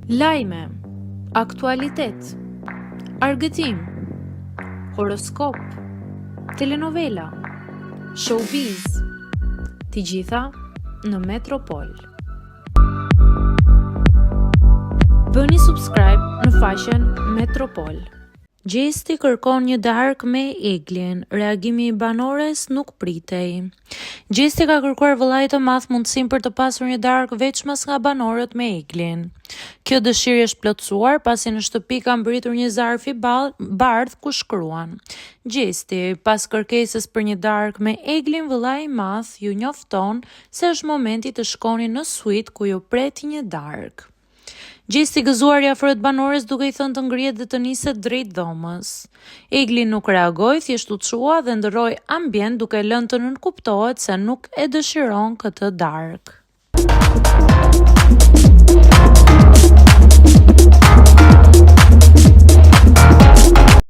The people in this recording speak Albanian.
Lajme, aktualitet, argëtim, horoskop, telenovela, showbiz, të gjitha në Metropol. Bëni subscribe në faqen Metropol. Gjesti kërkon një darkë me Eglin, reagimi i banores nuk pritej. Gjesti ka kërkuar vëllait të madh mundësinë për të pasur një darkë veçmas nga banorët me Eglin. Kjo dëshirë është plotësuar pasi në shtëpi ka mbërritur një zarf i bardh ku shkruan: Gjesti, pas kërkesës për një darkë me Eglin, vëllai i madh ju njofton se është momenti të shkoni në suite ku ju pret një darkë. Gjesti gëzuar i afrohet banores duke i thënë të ngrihet dhe të niset drejt dhomës. Egli nuk reagoi, thjesht u çua dhe ndroi ambient duke lënë të nënkuptohet se nuk e dëshiron këtë darkë.